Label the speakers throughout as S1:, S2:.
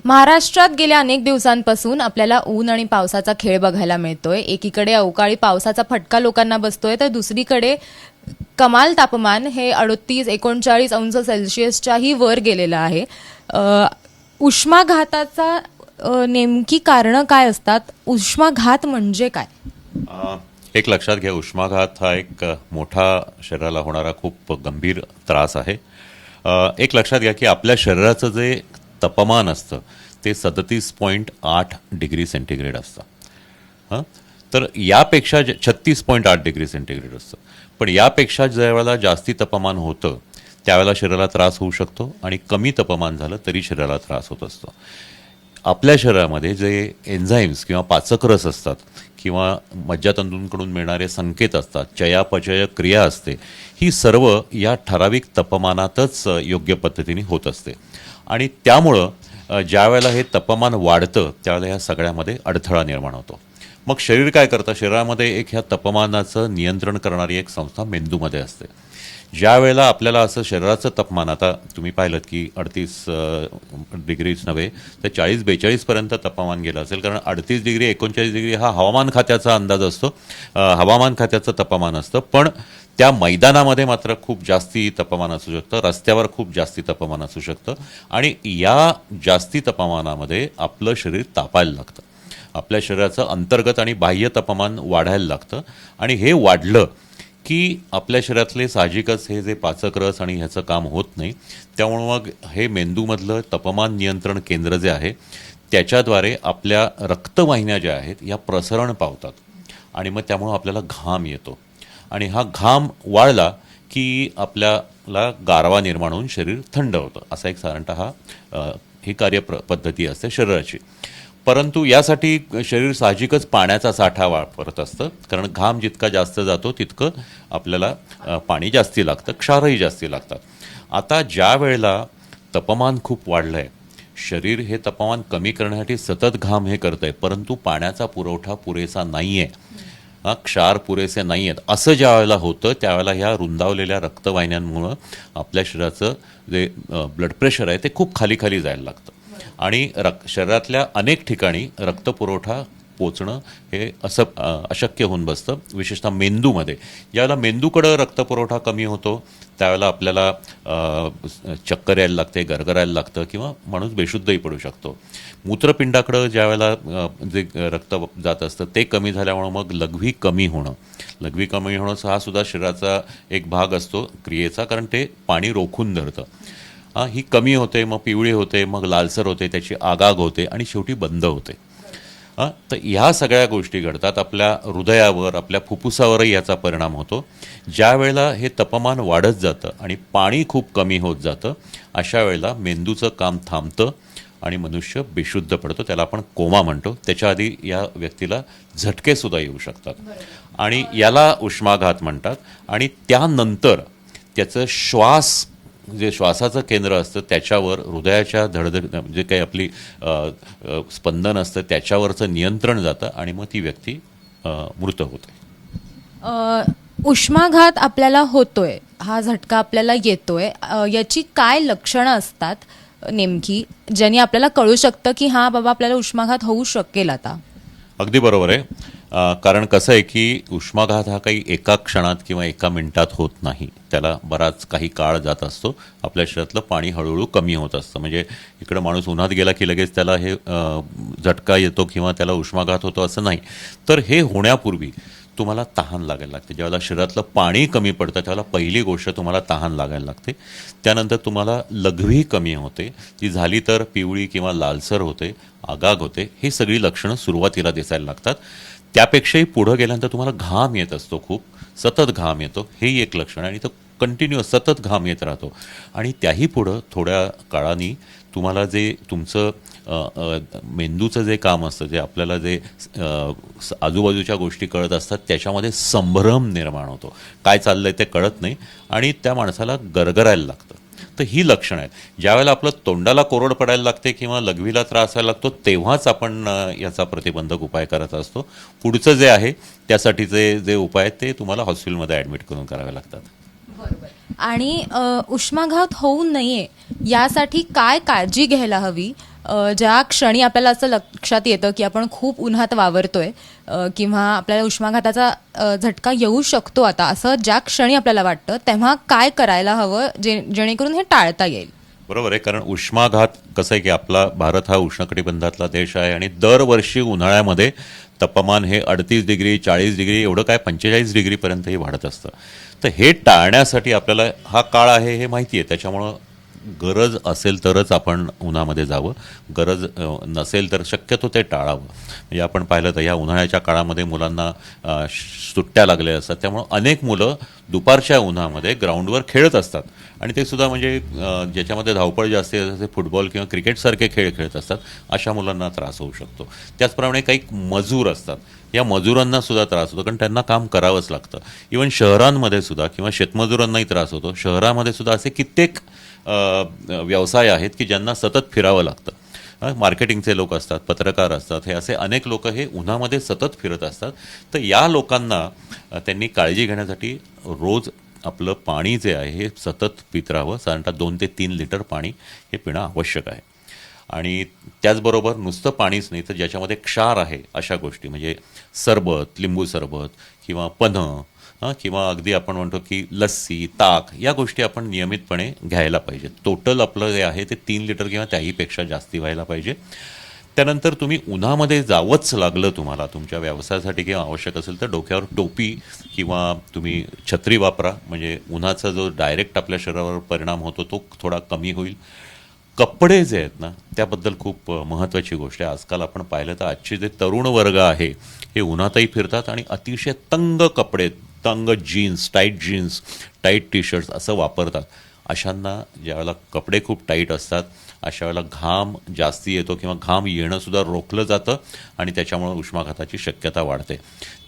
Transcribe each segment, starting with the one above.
S1: महाराष्ट्रात गेल्या अनेक दिवसांपासून आपल्याला ऊन आणि पावसाचा खेळ बघायला मिळतोय. एकीकडे अवकाळी पावसाचा फटका लोकांना बसतोय, तर दुसरीकडे कमाल तापमान हे 38-39 अंश सेल्सिअसच्याही वर गेलेलं आहे. उष्माघाताचा नेमकी कारणं काय असतात? उष्माघात म्हणजे काय?
S2: एक लक्षात घ्या, उष्माघात हा एक मोठा शरीराला होणारा खूप गंभीर त्रास आहे. एक लक्षात घ्या की आपल्या शरीराचं जे तापमान असतं ते 37.8 डिग्री सेंटीग्रेड असतं. हां, तर यापेक्षा 36.8 डिग्री सेंटीग्रेड असतं. पण यापेक्षा ज्यावेळेला जास्ती तापमान होतं त्यावेळेला शरीराला त्रास होऊ शकतो, आणि कमी तापमान झालं तरी शरीराला त्रास होत असतो. आपल्या शरीरामध्ये जे एन्झाईम्स किंवा पाचक रस असतात किंवा मज्जातंतूंकडून मिळणारे संकेत असतात, चयापचय क्रिया असते, ही सर्व या ठराविक तापमानातच योग्य पद्धतीने होत असते. आणि त्यामुळं ज्या वेळेला हे तापमान वाढतं त्यावेळेला ह्या सगळ्यामध्ये अडथळा निर्माण होतो. मग शरीर काय करतं? शरीरामध्ये एक ह्या तापमानाचं नियंत्रण करणारी एक संस्था मेंदूमध्ये असते. ज्या वेळेला आपल्याला असं शरीराचं तापमान, आता तुम्ही पाहिलं की 38 डिग्रीच नव्हे तर 40-42पर्यंत तापमान गेलं असेल, कारण 38 डिग्री 39 डिग्री हा हवामान खात्याचा अंदाज असतो, हवामान खात्याचं तापमान असतं. पण त्या मैदानामध्ये मात्र खूप जास्ती तापमान असू शकतं, रस्त्यावर खूप जास्ती तापमान असू शकतं, आणि या जास्ती तापमानामध्ये आपलं शरीर तापायला लागतं. आपल्या शरीराचं अंतर्गत आणि बाह्य तापमान वाढायला लागतं, आणि हे वाढलं की आपल्या शरीरातले साहजिकच हे जे पाचक रस आणि ह्याचं काम होत नाही. त्यामुळं मग हे मेंदूमधलं तापमान नियंत्रण केंद्र जे आहे त्याच्याद्वारे आपल्या रक्तवाहिन्या ज्या आहेत या प्रसरण पावतात, आणि मग त्यामुळं आपल्याला घाम येतो, आणि हा घाम वाढला की आपल्याला गारवा निर्माण होऊन शरीर थंड होतं. असा एक साधारणतः ही पद्धती असते शरीराची. परंतु यासाठी शरीर साहजिकच पाण्याचा साठा वापरत असतं, कारण घाम जितका जास्त जातो तितकं आपल्याला पाणी जास्ती लागतं, क्षारही जास्ती लागतात. आता ज्या वेळेला तापमान खूप वाढलं आहे, शरीर हे तापमान कमी करण्यासाठी सतत घाम हे करतं आहे, परंतु पाण्याचा पुरवठा पुरेसा नाही आहे, क्षार पुरेसे नाही आहेत, असं ज्या वेळेला होतं त्यावेळेला ह्या रुंदावलेल्या रक्तवाहिन्यांमुळं आपल्या शरीराचं जे ब्लड प्रेशर आहे ते खूप खाली खाली जायला लागतं, आणि शरीरातल्या अनेक ठिकाणी रक्तपुरवठा पोचणं हे अशक्य होऊन बसतं, विशेषतः मेंदूमध्ये. ज्यावेळेला मेंदूकडं रक्तपुरवठा कमी होतो त्यावेळेला आपल्याला चक्कर यायला लागते, गरगरायला लागतं, किंवा माणूस बेशुद्धही पडू शकतो. मूत्रपिंडाकडं ज्यावेळेला जे रक्त जात असतं ते कमी झाल्यामुळं मग लघवी कमी होणं हा सुद्धा शरीराचा एक भाग असतो क्रियेचा, कारण ते पाणी रोखून धरतं. ही कमी होते, मग पिवळी होते, मग लालसर होते, त्याची आगाग होते, आणि शेवटी बंद होते. तर ह्या सगळ्या गोष्टी घडतात. आपल्या हृदयावर, आपल्या फुफ्फुसावरही याचा परिणाम होतो. ज्या वेळेला हे तापमान वाढत जातं आणि पाणी खूप कमी होत जातं, अशा वेळेला मेंदूचं काम थांबतं आणि मनुष्य बेशुद्ध पडतो. त्याला आपण कोमा म्हणतो. त्याच्या आधी या व्यक्तीला झटकेसुद्धा येऊ शकतात, आणि याला उष्माघात म्हणतात. आणि त्यानंतर त्याचं जे श्वासाचं केंद्र असतं त्याच्यावर, हृदयाच्या धडधड जे काही आपली स्पंदन असतं त्याच्यावरचं नियंत्रण जातं, आणि मग ती व्यक्ती मृत होते.
S1: उष्माघात आपल्याला होतोय, हा झटका आपल्याला येतोय, याची काय लक्षणं असतात नेमकी, ज्यांनी आपल्याला कळू शकतं की हा बाबा आपल्याला उष्माघात होऊ शकेल आता?
S2: अगदी बरोबर आहे. कारण कसं आहे की उष्माघात हा काही एका क्षणात किंवा एका मिनिटात होत नाही, त्याला बराच काही काळ जात असतो. आपल्या शरीरातलं पाणी हळूहळू कमी होत असतं. म्हणजे इकडं माणूस उन्हात गेला की लगेच त्याला हे झटका येतो किंवा त्याला उष्माघात होतो असं नाही. तर हे होण्यापूर्वी तुम्हाला तहान लागायला लागते. ज्यावेळेला शरीरातलं पाणी कमी पडतं त्यावेळेला पहिली गोष्ट तुम्हाला तहान लागायला लागते. त्यानंतर तुम्हाला लघवी कमी होते, ती झाली तर पिवळी किंवा लालसर होते, आगाग होते. ही सगळी लक्षणं सुरुवातीला दिसायला लागतात. त्यापेक्षाही पुढं गेल्यानंतर तुम्हाला घाम येत असतो, खूप सतत घाम येतो, हेही एक लक्षण आहे, आणि तो कंटिन्युअस सतत घाम येत राहतो. आणि त्याही पुढं थोड्या काळाने तुम्हाला जे तुमचं मेंदूचं जे काम असतं, जे आपल्याला जे आजूबाजूच्या गोष्टी कळत असतात त्याच्यामध्ये संभ्रम निर्माण होतो. काय चाललंय ते कळत नाही, आणि त्या माणसाला गरगरायला लागतं. तर ही लक्षणं आहेत. ज्यावेळेला आपलं तोंडाला कोरड पडायला लागते किंवा लघवीला त्रास व्हायला लागतो तेव्हाच आपण याचा प्रतिबंधक उपाय करत असतो. पुढचं जे आहे त्यासाठीचे जे उपाय आहेत ते तुम्हाला हॉस्पिटलमध्ये ॲडमिट करून करावे लागतात.
S1: आणि उष्माघात होऊ नये यासाठी काय काळजी घ्यायला हवी? ज्या क्षणी आपल्याला असं लक्षात येतं की आपण खूप उन्हात वावरतोय किंवा आपल्याला उष्माघाताचा झटका येऊ शकतो आता, असं ज्या क्षणी आपल्याला वाटतं तेव्हा काय करायला हवं जेणेकरून हे टाळता येईल?
S2: बरोबर आहे, कारण उष्माघात कसं आहे की आपला भारत हा उष्णकटिबंधातला देश आहे आणि दरवर्षी उन्हाळ्यामध्ये तापमान हे 38 डिग्री 40 डिग्री एवढं काय 45 डिग्रीपर्यंतही वाढत असतं. तर हे टाळण्यासाठी आपल्याला हा काळ आहे हे माहिती आहे, त्याच्यामुळं गरज असेल तरच आपण उन्हामध्ये जावं, गरज नसेल तर शक्यतो ते टाळावं. म्हणजे आपण पाहिलं तर या उन्हाळ्याच्या काळामध्ये मुलांना सुट्ट्या लागल्या असतात, त्यामुळं अनेक मुलं दुपारच्या उन्हामध्ये ग्राउंडवर खेळत असतात आणि ते सुद्धा म्हणजे ज्याच्यामध्ये धावपळ जास्त आहे, जसे फुटबॉल किंवा क्रिकेटसारखे खेळ खेळत असतात, अशा मुलांना त्रास होऊ शकतो. त्याचप्रमाणे काही मजूर असतात, या मजुरांना सुद्धा त्रास होतो कारण त्यांना काम करावंच लागतं. इवन शहरांमध्ये सुद्धा किंवा शेतमजुरांनाही त्रास होतो. शहरामध्ये सुद्धा असे कित्येक व्यवसाय आहेत की ज्यांना सतत फिरावं लागतं. मार्केटिंगचे लोक असतात, पत्रकार असतात, हे असे अनेक लोक हे उन्हामध्ये सतत फिरत असतात. तर या लोकांना त्यांनी काळजी घेण्यासाठी रोज आपलं पाणी जे आहे हे सतत पित राहावं. साधारणतः 2 ते 3 लिटर पाणी हे पिणं आवश्यक आहे. आणि त्याचबरोबर नुसतं पाणीच नाही तर ज्याच्यामध्ये क्षार आहे अशा गोष्टी, म्हणजे सरबत, लिंबू सरबत किंवा पन्हं किंवा अगदी आपण म्हणतो की लस्सी, ताक, या गोष्टी आपण नियमितपणे घ्यायला पाहिजेत. टोटल आपलं जे आहे ते 3 लिटर किंवा त्याहीपेक्षा जास्ती व्हायला पाहिजे. त्यानंतर तुम्ही उन्हामध्ये जावंच लागलं तुम्हाला तुमच्या व्यवसायासाठी किंवा आवश्यक असेल तर डोक्यावर टोपी किंवा तुम्ही छत्री वापरा, म्हणजे उन्हाचा जो डायरेक्ट आपल्या शरीरावर परिणाम होतो तो थोडा कमी होईल. कपडे जे आहेत ना त्याबद्दल खूप महत्त्वाची गोष्ट आहे. आजकाल आपण पाहिलं तर आजचे जे तरुण वर्ग आहे हे उन्हातही फिरतात आणि अतिशय तंग कपडे, तंग जीन्स, टाईट टी शर्ट्स असं वापरतात. अशांना ज्यावेळेला कपडे खूप टाईट असतात अशा वेळेला घाम जास्ती येतो किंवा घाम येणंसुद्धा रोखलं जातं आणि त्याच्यामुळं उष्माघाताची शक्यता वाढते.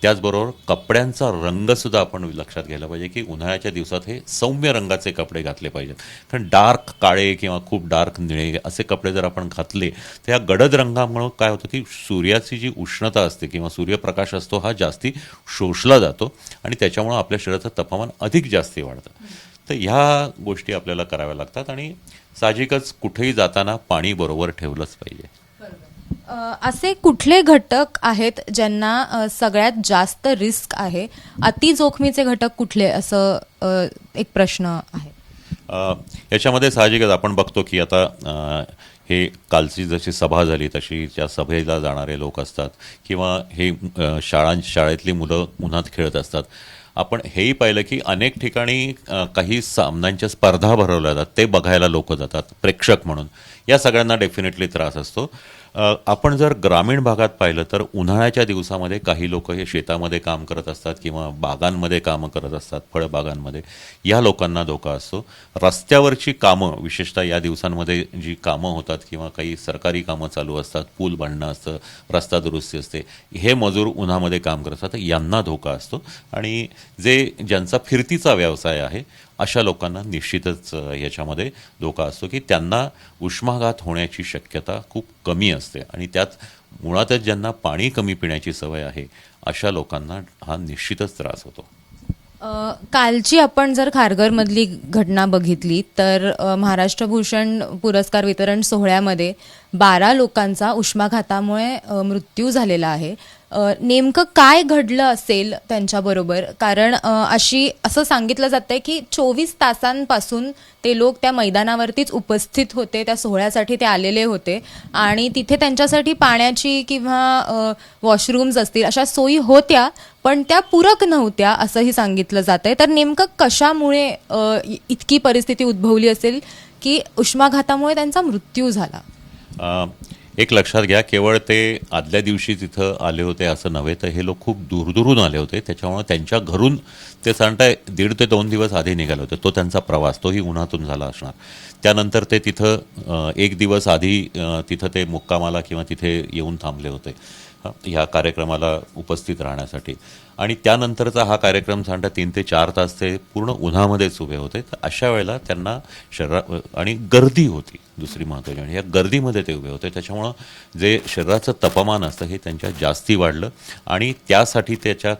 S2: त्याचबरोबर कपड्यांचा रंगसुद्धा आपण लक्षात घ्यायला पाहिजे की उन्हाळ्याच्या दिवसात हे सौम्य रंगाचे कपडे घातले पाहिजेत. कारण डार्क काळे किंवा खूप डार्क निळे असे कपडे जर आपण घातले तर या गडद रंगामुळं काय होतं की सूर्याची जी उष्णता असते किंवा सूर्यप्रकाश असतो हा जास्ती शोषला जातो आणि त्याच्यामुळं आपल्या शरीराचं तापमान अधिक जास्ती वाढतं. तर ह्या गोष्टी आपल्याला कराव्या लागतात आणि साहजिकच कुठेही जाताना पाणी बरोबर ठेवलंच पाहिजे.
S1: असे कुठले घटक आहेत ज्यांना सगळ्यात जास्त रिस्क आहे? अति जोखमीचे घटक कुठले, असं एक प्रश्न आहे.
S2: याच्यामध्ये साहजिकच आपण बघतो की आता हे कालची जशी सभा झाली तशी त्या सभेला जाणारे लोक असतात किंवा हे शाळेतली मुलं उन्हात खेळत असतात. आपण हेही पाहिलं की अनेक ठिकाणी काही सामन्यांच्या स्पर्धा भरवल्या जातात, ते बघायला लोक जातात प्रेक्षक म्हणून. या सगळ्यांना डेफिनेटली त्रास असतो. आपण जर ग्रामीण भागात पाहिलं तर उन्हाळ्याच्या दिवसामध्ये काही लोक हे शेतामध्ये काम करत असतात किंवा बागांमध्ये कामं करत असतात, फळबागांमध्ये. या लोकांना धोका असतो. रस्त्यावरची कामं, विशेषतः या दिवसांमध्ये जी कामं होतात किंवा काही सरकारी कामं चालू असतात, पूल बांधणं असतं, रस्ता दुरुस्ती असते, हे मजूर उन्हामध्ये काम करत असतात, यांना धोका असतो. आणि ज्यांचा फिरतीचा व्यवसाय आहे अशा लोकांना निश्चितच याच्यामध्ये धोका असतो की त्यांना उष्माघात होण्याची शक्यता खूप कमी असते. आणि त्यात मुळातच ज्यांना पाणी कमी पिण्याची सवय आहे अशा लोकांना हा निश्चितच त्रास होतो.
S1: कालची आपण जर खारघरमधली घटना बघितली तर महाराष्ट्र भूषण पुरस्कार वितरण सोहळ्यामध्ये 12 लोकांचा उष्माघातामुळे मृत्यू झालेला आहे. नेमकं काय घडलं असेल त्यांच्याबरोबर? कारण असं सांगितलं जातंय की 24 तासांपासून ते लोक त्या मैदानावरतीच उपस्थित होते, त्या सोहळ्यासाठी ते आलेले होते आणि तिथे त्यांच्यासाठी पाण्याची किंवा वॉशरूम्स असतील अशा सोयी होत्या, पण त्या पूरक नव्हत्या असंही सांगितलं जातंय. तर नेमकं कशामुळे इतकी परिस्थिती उद्भवली असेल की उष्माघातामुळे त्यांचा मृत्यू झाला?
S2: एक लक्षात घ्या, केवळ ते आदल्या दिवशी तिथं आले होते असं नव्हे, तर हे लोक खूप दूरदूरून आले होते. त्याच्यामुळे त्यांच्या घरून ते साधारणतः 1.5 ते 2 दिवस आधी निघाले होते. तो त्यांचा प्रवास, तोही उन्हातून झाला असणार. त्यानंतर ते तिथं 1 दिवस आधी तिथं ते मुक्कामाला किंवा तिथे येऊन थांबले होते ह्या कार्यक्रमाला उपस्थित राहण्यासाठी. आणि त्यानंतरचा हा कार्यक्रम साधारणतः 3 ते 4 तास ते पूर्ण उन्हामध्येच उभे होते. तर अशा वेळेला त्यांना आणि गर्दी होती दुसरी महत्त्वाची, आणि या गर्दीमध्ये ते उभे होते. त्याच्यामुळं जे शरीराचं तापमान असतं हे त्यांच्या जास्ती वाढलं, आणि त्यासाठी त्याच्या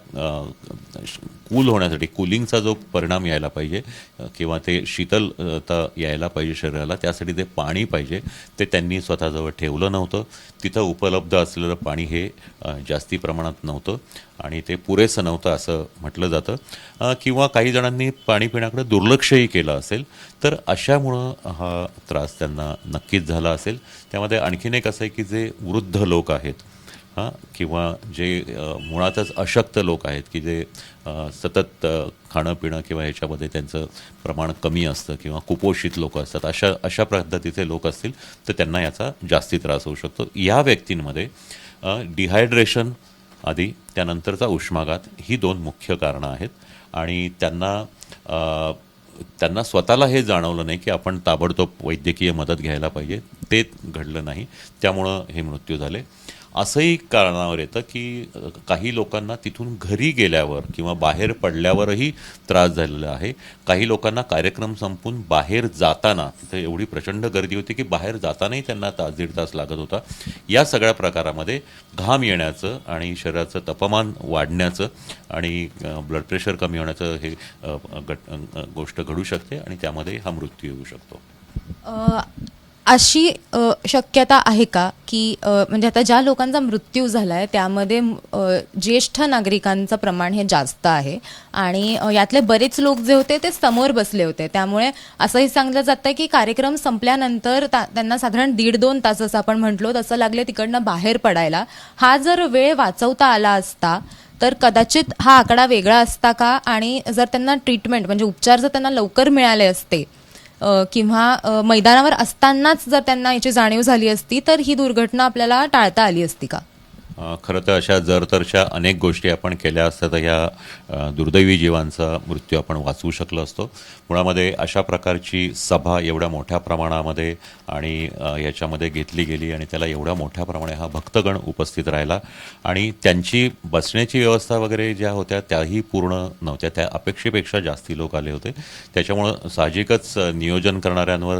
S2: कूल होण्यासाठी, कूलिंगचा जो परिणाम यायला पाहिजे किंवा ते शीतलता यायला पाहिजे शरीराला, त्यासाठी ते पाणी पाहिजे, ते त्यांनी स्वतःजवळ ठेवलं नव्हतं. तिथं उपलब्ध असलेलं पाणी हे जास्ती प्रमाणात नव्हतं आणि ते पुरेसं नव्हतं असं म्हटलं जातं. किंवा काही जणांनी पाणी पिण्याकडे दुर्लक्षही केलं असेल. तर अशामुळं हा त्रास त्यांना नक्कीच झाला असेल. त्यामध्ये आणखीन एक असं आहे की जे वृद्ध लोक आहेत किंवा जे मुळातच अशक्त लोक आहेत की जे सतत खाणं पिणं किंवा ह्याच्यामध्ये त्यांचं प्रमाण कमी असतं किंवा कुपोषित लोक असतात, अशा पद्धतीचे लोक असतील तर त्यांना याचा जास्ती त्रास होऊ शकतो. या व्यक्तींमध्ये डिहायड्रेशन आधी, त्यानंतरचा उष्माघात ही 2 मुख्य कारणं आहेत. आणि त्यांना स्वतःला हे जाणवलं नाही की आपण ताबडतोब वैद्यकीय मदत घ्यायला पाहिजे. ते घडलं नाही, त्यामुळं हे मृत्यू झाले. असंही कारणावर येतं की काही लोकांना तिथून घरी गेल्यावर किंवा बाहेर पडल्यावरही त्रास झालेला आहे. काही लोकांना कार्यक्रम संपून बाहेर जाताना तिथं एवढी प्रचंड गर्दी होती की बाहेर जातानाही त्यांना 1.5-1.5 तास लागत होता. या सगळ्या प्रकारामध्ये घाम येण्याचं आणि शरीराचं तापमान वाढण्याचं आणि ब्लड प्रेशर कमी होण्याचं हे गोष्ट घडू शकते आणि त्यामध्ये हा मृत्यू येऊ शकतो.
S1: अशी शक्यता आहे का की म्हणजे आता ज्या लोकांचा मृत्यू झाला आहे त्यामध्ये ज्येष्ठ नागरिकांचं प्रमाण हे जास्त आहे आणि यातले बरेच लोक जे होते ते समोर बसले होते, त्यामुळे असंही सांगितलं जातं की कार्यक्रम संपल्यानंतर त्यांना साधारण 1.5-2 तास जसं आपण म्हटलो तसं लागले तिकडनं बाहेर पडायला. हा जर वेळ वाचवता आला असता तर कदाचित हा आकडा वेगळा असता का, आणि जर त्यांना ट्रीटमेंट म्हणजे उपचार जर त्यांना लवकर मिळाले असते किंवा मैदानावर असतानाच जर त्यांना याची जाणीव झाली असती तर ही दुर्घटना आपल्याला टाळता आली असती का?
S2: खरं तर अशा जरतरच्या अनेक गोष्टी आपण केल्या असत्या तर ह्या दुर्दैवी जीवांचा मृत्यू आपण वाचवू शकलो असतो. मुळामध्ये अशा प्रकारची सभा एवढ्या मोठ्या प्रमाणामध्ये आणि याच्यामध्ये घेतली गेली आणि त्याला एवढ्या मोठ्या प्रमाणे हा भक्तगण उपस्थित राहिला आणि त्यांची बसण्याची व्यवस्था वगैरे ज्या होत्या त्याही पूर्ण नव्हत्या. त्या अपेक्षेपेक्षा जास्ती लोक आले होते. त्याच्यामुळं साहजिकच नियोजन करणाऱ्यांवर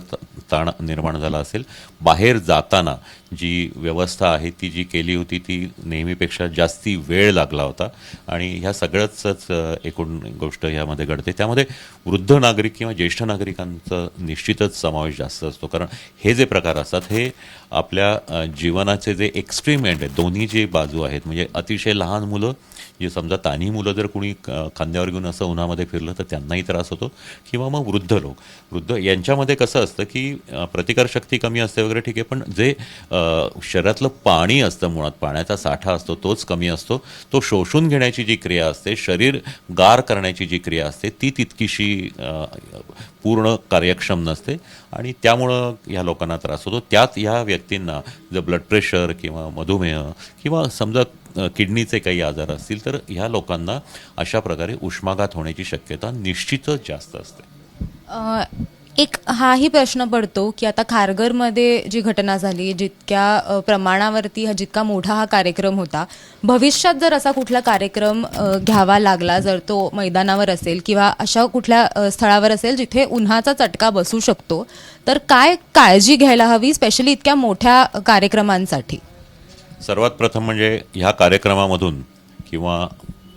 S2: ताण निर्माण झाला असेल. बाहेर जाताना जी व्यवस्था आहे ती जी केली होती ती नेहमीपेक्षा जास्ती वेळ लागला होता आणि ह्या सगळ्याच एकूण गोष्ट ह्यामध्ये घडते. त्यामध्ये वृद्ध नागरिक किंवा ज्येष्ठ नागरिकांचं निश्चितच समावेश जास्त असतो, कारण हे जे प्रकार असतात हे आपल्या जीवनाचे जे एक्स्ट्रीम एंड आहेत, दोन्ही जे बाजू आहेत, म्हणजे अतिशय लहान मुलं जे समजा तान्ही मुलं जर कुणी खांद्यावर घेऊन असं उन्हामध्ये फिरलं तर त्यांनाही त्रास होतो, किंवा मग वृद्ध यांच्यामध्ये कसं असतं की प्रतिकारशक्ती कमी असते वगैरे ठीक आहे, पण जे शरीरातलं पाणी असतं, मुळात पाण्याचा साठा असतो तोच कमी असतो. तो शोषून घेण्याची जी क्रिया असते, शरीर गार करण्याची जी क्रिया असते ती तितकीशी पूर्ण कार्यक्षम नसते आणि त्यामुळं ह्या लोकांना त्रास होतो. त्यात ह्या व्यक्तींना जर ब्लड प्रेशर किंवा मधुमेह किंवा समजा किडनीचे काही आजार असतील तर ह्या लोकांना अशा प्रकारे उष्माघात होण्याची शक्यता निश्चितच जास्त असते.
S1: एक हाही प्रश्न पडतो की आता खारघरमध्ये जी घटना झाली, जितक्या प्रमाणावरती जितका मोठा हा कार्यक्रम होता, भविष्यात जर असा कुठला कार्यक्रम घ्यावा लागला, जर तो मैदानावर असेल किंवा अशा कुठल्या स्थळावर असेल जिथे उन्हाचा चटका बसू शकतो, तर काय काळजी घ्यायला हवी स्पेशली इतक्या मोठ्या कार्यक्रमांसाठी?
S2: सर्वात प्रथम म्हणजे ह्या कार्यक्रमामधून किंवा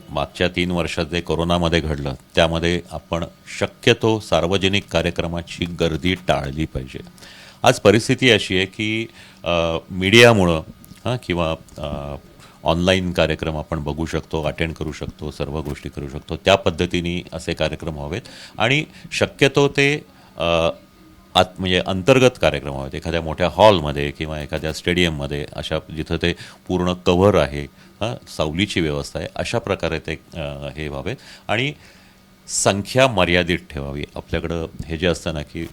S2: मागच्या 3 वर्षात जे कोरोनामध्ये घडलं त्यामध्ये आपण शक्यतो सार्वजनिक कार्यक्रमाची गर्दी टाळली पाहिजे. आज परिस्थिती अशी आहे की मीडियामुळं किंवा ऑनलाईन कार्यक्रम आपण बघू शकतो, अटेंड करू शकतो, सर्व गोष्टी करू शकतो. त्या पद्धतीने असे कार्यक्रम हवेत आणि शक्यतो ते म्हणजे अंतर्गत कार्यक्रम हवेत, एखाद्या मोठ्या हॉलमध्ये किंवा एखाद्या स्टेडियममध्ये, अशा जिथं ते पूर्ण कव्हर आहे, सावलीची व्यवस्था आहे, अशा प्रकारे ते हे व्हावेत आणि संख्या मर्यादित ठेवावी. आपल्याकडं हे जे असतं ना की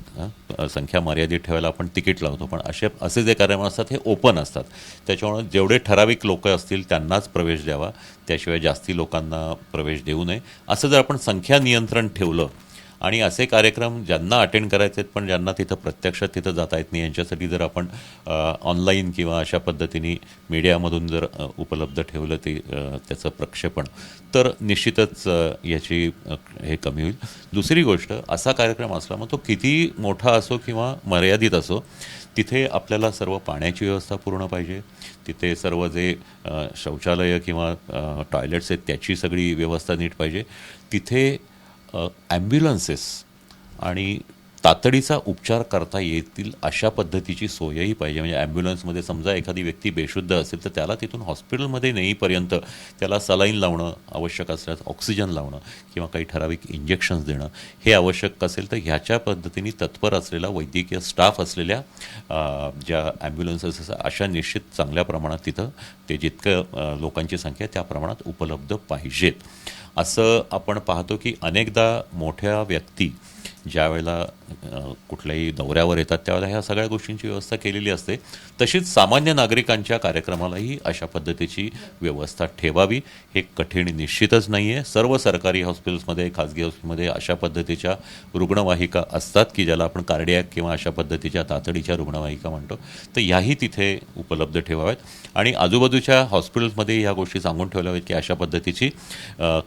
S2: संख्या मर्यादित ठेवायला आपण तिकीट लावतो, पण असे जे कार्यक्रम असतात हे ओपन असतात. त्याच्यामुळे जेवढे ठराविक लोक असतील त्यांनाच प्रवेश द्यावा, त्याशिवाय जास्ती लोकांना प्रवेश देऊ नये. असं जर आपण संख्या नियंत्रण ठेवलं आणि असे कार्यक्रम ज्यांना अटेंड करायचे आहेत पण ज्यांना तिथं प्रत्यक्षात तिथं जाता येत नाही यांच्यासाठी जर आपण ऑनलाईन किंवा अशा पद्धतीने मीडियामधून जर उपलब्ध ठेवलं ते त्याचं प्रक्षेपण तर निश्चितच याची हे कमी होईल. दुसरी गोष्ट, असा कार्यक्रम असला मग तो किती मोठा असो किंवा मर्यादित असो, तिथे आपल्याला सर्व पाण्याची व्यवस्था पूर्ण पाहिजे, तिथे सर्व जे शौचालय किंवा टॉयलेट्स आहेत त्याची सगळी व्यवस्था नीट पाहिजे, तिथे ॲम्ब्युलन्सेस आणि तातडीचा उपचार करता येतील अशा पद्धतीची सोयही पाहिजे. म्हणजे ॲम्ब्युलन्समध्ये समजा एखादी व्यक्ती बेशुद्ध असेल तर त्याला तिथून हॉस्पिटलमध्ये नेईपर्यंत त्याला सलाईन लावणं आवश्यक असल्यास ऑक्सिजन लावणं किंवा काही ठराविक इंजेक्शन्स देणं हे आवश्यक असेल तर ह्याच्या पद्धतीने तत्पर असलेला वैद्यकीय स्टाफ असलेल्या ज्या ॲम्ब्युलन्सेस अशा निश्चित चांगल्या प्रमाणात तिथं ते जितकं लोकांची संख्या त्या प्रमाणात उपलब्ध पाहिजेत. असं आपण पाहतो की अनेकदा मोठ्या व्यक्ती ज्या वेळेला कुठल्याही दौऱ्यावर येतात त्यावेळेला ह्या सगळ्या गोष्टींची व्यवस्था केलेली असते. तशीच सामान्य नागरिकांच्या कार्यक्रमालाही अशा पद्धतीची व्यवस्था ठेवावी. हे कठीण निश्चितच नाही आहे. सर्व सरकारी हॉस्पिटल्समध्ये खाजगी हॉस्पिटलमध्ये अशा पद्धतीच्या रुग्णवाहिका असतात की ज्याला आपण कार्डियाक किंवा अशा पद्धतीच्या तातडीच्या रुग्णवाहिका म्हणतो, तर याही तिथे उपलब्ध ठेवाव्यात आणि आजूबाजूच्या हॉस्पिटल्समध्ये ह्या गोष्टी सांगून ठेवल्या आहेत की अशा पद्धतीची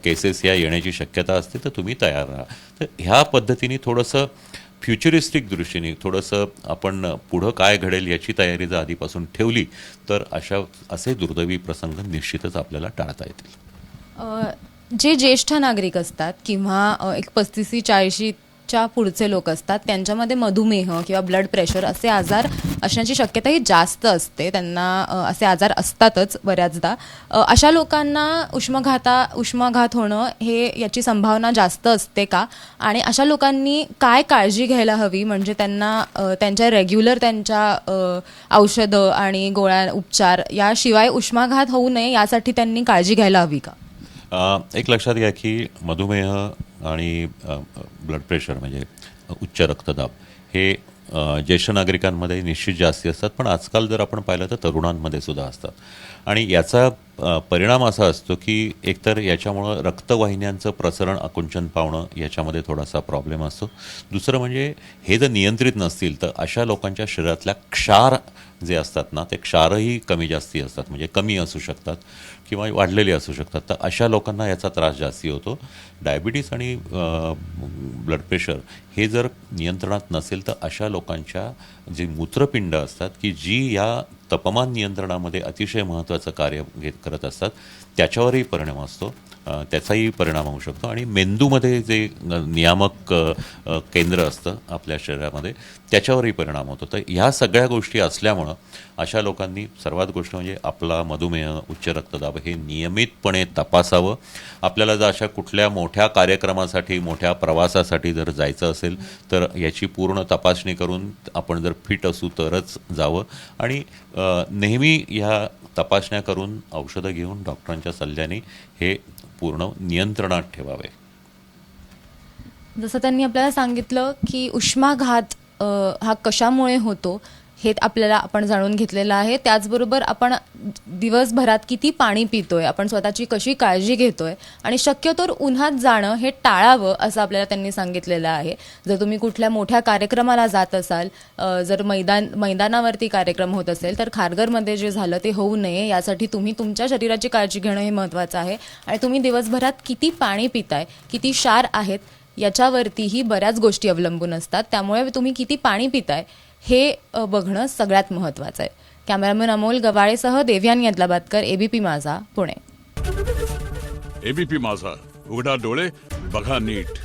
S2: केसेस या येण्याची शक्यता असते तर तुम्ही तयार राहा. तर ह्या पद्धतीने थोडंसं फ्युचरिस्टिक दृष्टीने थोडंसं आपण पुढं काय घडेल याची तयारी जर आधीपासून ठेवली तर असे दुर्दैवी प्रसंग निश्चितच आपल्याला टाळता येतील.
S1: जे ज्येष्ठ नागरिक असतात किंवा एक 35-40च्या पुढचे लोक असतात त्यांच्यामध्ये मधुमेह किंवा ब्लड प्रेशर असे आजार असण्याची शक्यताही जास्त असते. त्यांना असे आजार असतातच बऱ्याचदा. अशा लोकांना उष्माघात होणं हे याची संभावना जास्त असते का? आणि अशा लोकांनी काय काळजी घ्यायला हवी म्हणजे त्यांना त्यांच्या रेग्युलर त्यांच्या औषधं आणि गोळ्या उपचार याशिवाय उष्माघात होऊ नये यासाठी त्यांनी काळजी घ्यायला हवी का?
S2: एक लक्षात घ्या की मधुमेह आणि ब्लड प्रेशर म्हणजे उच्च रक्तदाब हे ज्येष्ठ नागरिकांमध्ये निश्चित जास्ती असतात, पण आजकाल जर आपण पाहिलं तर तरुणांमध्ये सुद्धा असतात. आणि याचा परिणाम असा असतो की एकतर याच्यामुळं रक्तवाहिन्यांचं प्रसरण आकुंचन पावणं याच्यामध्ये थोडासा प्रॉब्लेम असतो. दुसरं म्हणजे हे जर नियंत्रित नसतील तर अशा लोकांच्या शरीरातल्या क्षार जे असतात ना ते क्षारही कमी जास्ती असतात, म्हणजे कमी असू शकतात किंवा वाढलेले असू शकतात. तर अशा लोकांना याचा त्रास जास्ती होतो. डायबिटीस आणि ब्लड प्रेशर हे जर नियंत्रणात नसेल तर अशा लोकांच्या जी मूत्रपिंड असतात की जी या तापमान नियंत्रणामध्ये अतिशय महत्त्वाचं कार्य करत असतात त्याच्यावरही परिणाम असतो, त्याचाही परिणाम होऊ शकतो. आणि मेंदूमध्ये जे नियामक केंद्र असतं आपल्या शरीरामध्ये त्याच्यावरही परिणाम होतो. तर ह्या सगळ्या गोष्टी असल्यामुळं अशा लोकांनी सर्वात गोष्ट म्हणजे आपला मधुमेह उच्च रक्तदाब हे नियमितपणे तपासावं. आपल्याला जर अशा कुठल्या मोठ्या कार्यक्रमासाठी मोठ्या प्रवासासाठी जर जायचं असेल तर याची पूर्ण तपासणी करून आपण जर फिट असू तरच जावं आणि नेहमी ह्या तपासण्या करून औषधं घेऊन डॉक्टरांच्या सल्ल्याने हे पूर्ण नियंत्रणात ठेवावे.
S1: जसं त्यांनी आपल्याला सांगितलं की उष्माघात हा कशामुळे होतो हे आपण जाणून घेतलेलं आहे. त्याचबरोबर आपण दिवसभरात किती पाणी पितोय, आपण स्वतःची कशी काळजी घेतोय आणि शक्यतोवर उन्हात जाणं हे टाळावं असं आपल्याला त्यांनी सांगितलेलं आहे. जर तुम्ही कुठल्या मोठ्या कार्यक्रमाला जात असाल, जर मैदानावरती कार्यक्रम होत असेल तर खारघरमध्ये जे झालं ते होऊ नये यासाठी तुम्ही तुमच्या शरीराची काळजी घेणं हे महत्त्वाचं आहे. आणि तुम्ही दिवसभरात किती पाणी पिताय, किती क्षार आहेत याच्यावरतीही बऱ्याच गोष्टी अवलंबून असतात. त्यामुळे तुम्ही किती पाणी पिताय हे बघणं सगळ्यात महत्त्वाचं आहे. कॅमेरामॅन अमोल गवाळेसह देव्यान यदलाबादकर, एबीपी माझा, पुणे.
S3: एबीपी माझा, उघडा डोळे बघा नीट.